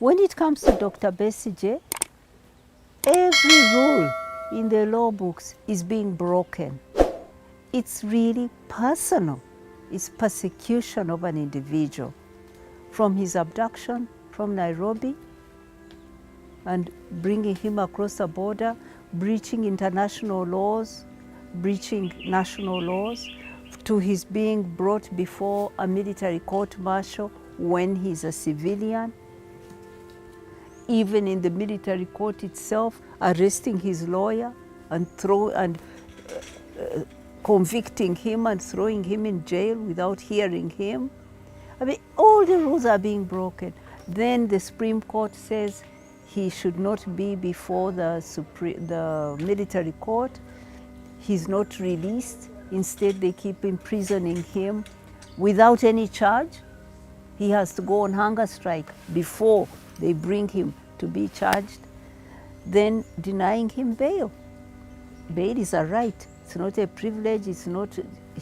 When it comes to Dr. Besigye, every rule in the law books is being broken. It's really personal. It's persecution of an individual. From his abduction from Nairobi and bringing him across the border, breaching international laws, breaching national laws, to his being brought before a military court-martial when he's a civilian. Even in the military court itself, arresting his lawyer and convicting him and throwing him in jail without hearing him. I mean, all the rules are being broken. Then the Supreme Court says he should not be before the military court. He's not released. Instead, they keep imprisoning him without any charge. He has to go on hunger strike before they bring him to be charged. Then denying him bail. Bail is a right. It's not a privilege. It's not,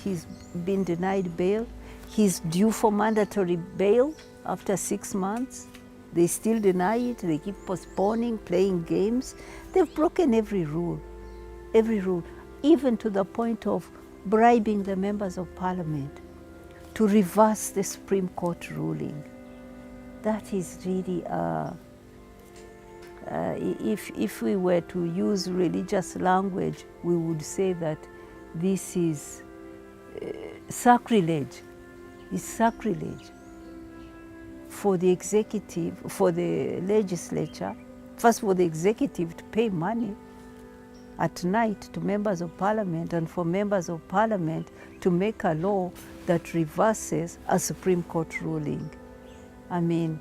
he's been denied bail. He's due for mandatory bail after 6 months. They still deny it. They keep postponing, playing games. They've broken every rule, even to the point of bribing the members of parliament to reverse the Supreme Court ruling. That is really, if we were to use religious language, we would say that this is sacrilege. It's sacrilege for the executive, for the legislature, first for the executive to pay money at night to members of parliament, and for members of parliament to make a law that reverses a Supreme Court ruling. I mean,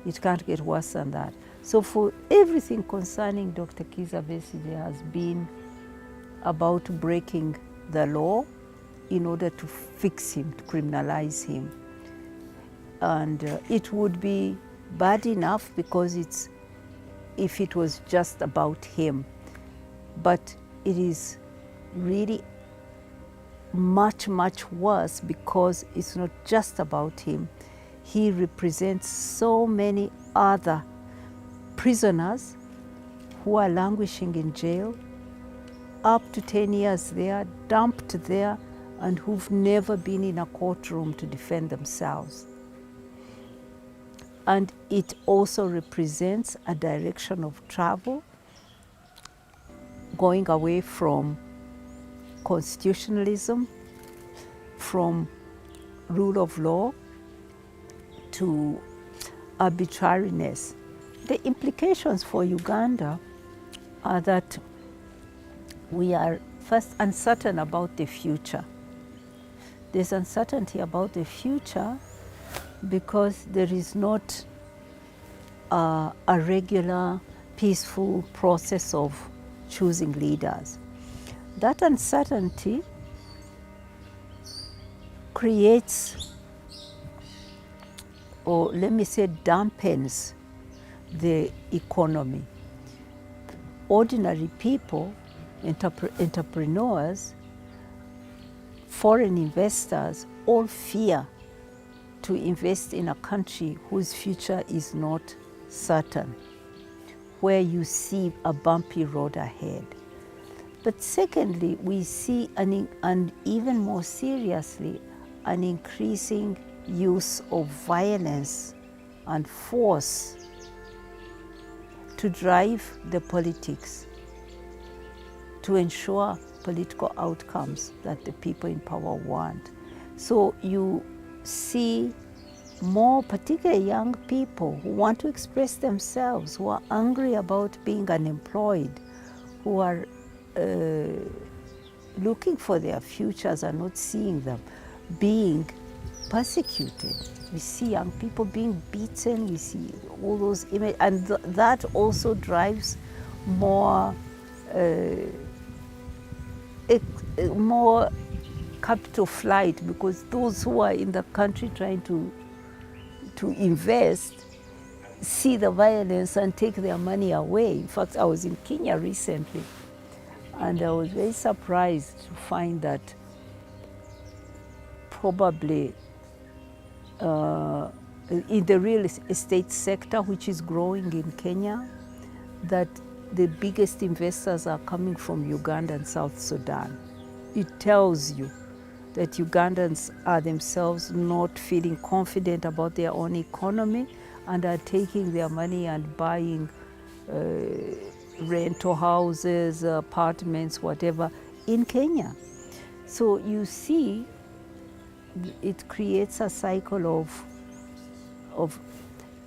it can't get worse than that. So for everything concerning Dr. Kizza Besigye has been about breaking the law in order to fix him, to criminalize him. And it would be bad enough because it's, if it was just about him. But it is really much, much worse because it's not just about him. He represents so many other prisoners who are languishing in jail, up to 10 years there, dumped there, and who've never been in a courtroom to defend themselves. And it also represents a direction of travel, going away from constitutionalism, from rule of law, to arbitrariness. The implications for Uganda are that we are first uncertain about the future. There's uncertainty about the future because there is not a regular, peaceful process of choosing leaders. That uncertainty creates, or let me say dampens, the economy. Ordinary people, entrepreneurs, foreign investors all fear to invest in a country whose future is not certain, where you see a bumpy road ahead. But secondly, we see, and even more seriously, an increasing use of violence and force to drive the politics, to ensure political outcomes that the people in power want. So you see more, particularly young people who want to express themselves, who are angry about being unemployed, who are looking for their futures and not seeing them, being persecuted. We see young people being beaten, we see all those images, and that also drives more more capital flight, because those who are in the country trying to invest see the violence and take their money away. In fact, I was in Kenya recently, and I was very surprised to find that probably in the real estate sector, which is growing in Kenya, that the biggest investors are coming from Uganda and South Sudan. It tells you that Ugandans are themselves not feeling confident about their own economy and are taking their money and buying rental houses, apartments, whatever, in Kenya. So you see, it creates a cycle of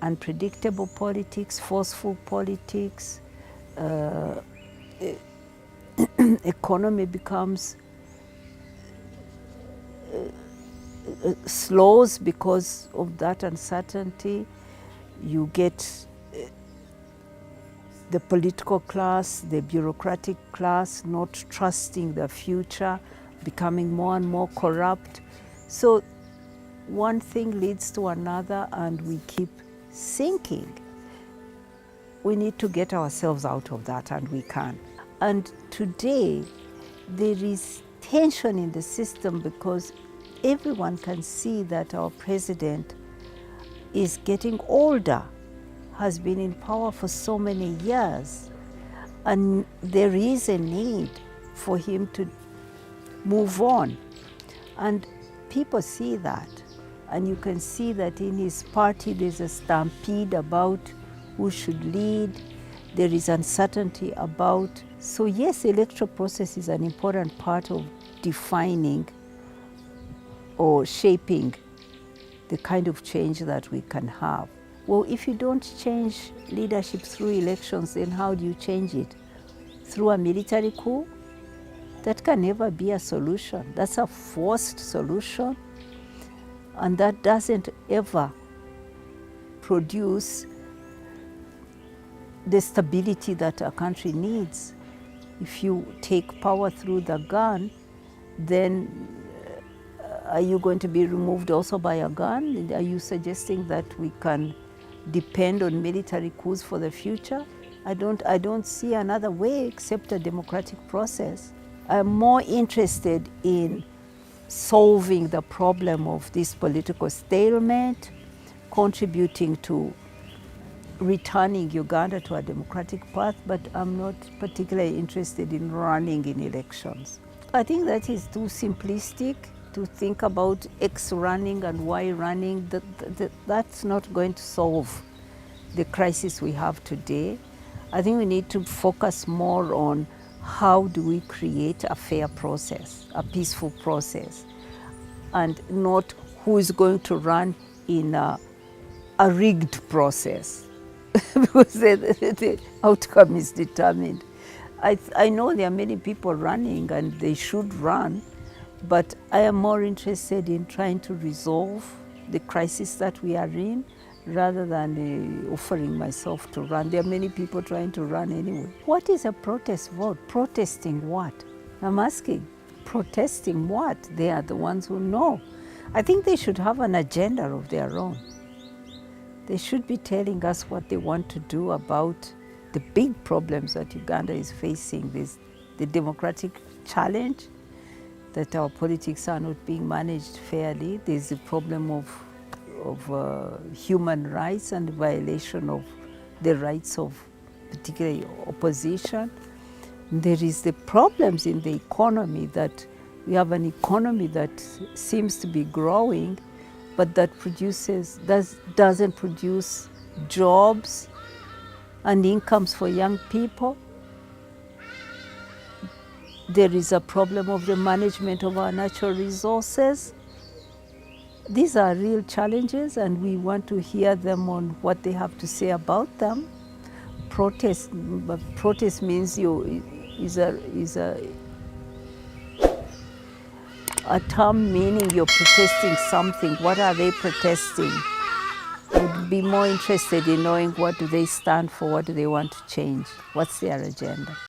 unpredictable politics, forceful politics. Economy becomes slows because of that uncertainty. You get the political class, the bureaucratic class not trusting the future, becoming more and more corrupt. So one thing leads to another and we keep sinking. We need to get ourselves out of that, and we can. And today there is tension in the system because everyone can see that our president is getting older, has been in power for so many years, and there is a need for him to move on. And people see that, and you can see that in his party there's a stampede about who should lead. There is uncertainty about. So yes, the electoral process is an important part of defining or shaping the kind of change that we can have. Well, if you don't change leadership through elections, then how do you change it? Through a military coup? That can never be a solution. That's a forced solution, and that doesn't ever produce the stability that a country needs. If you take power through the gun, then are you going to be removed also by a gun? Are you suggesting that we can depend on military coups for the future? I don't see another way except a democratic process. I'm more interested in solving the problem of this political stalemate, contributing to returning Uganda to a democratic path, but I'm not particularly interested in running in elections. I think that is too simplistic to think about X running and Y running. That's not going to solve the crisis we have today. I think we need to focus more on how do we create a fair process, a peaceful process, and not who is going to run in a rigged process. Because the outcome is determined. I know there are many people running and they should run, but I am more interested in trying to resolve the crisis that we are in rather than offering myself to run. There are many people trying to run anyway. What is a protest vote? Protesting what? I'm asking. Protesting what? They are the ones who know. I think they should have an agenda of their own. They should be telling us what they want to do about the big problems that Uganda is facing. There's the democratic challenge, that our politics are not being managed fairly. There's the problem of human rights and violation of the rights of particularly opposition. There is the problems in the economy, that we have an economy that seems to be growing, but that doesn't produce jobs and incomes for young people. There is a problem of the management of our natural resources. These are real challenges, and we want to hear them on what they have to say about them. Protest means a term meaning you're protesting something. What are they protesting? I'd be more interested in knowing what do they stand for, what do they want to change, what's their agenda.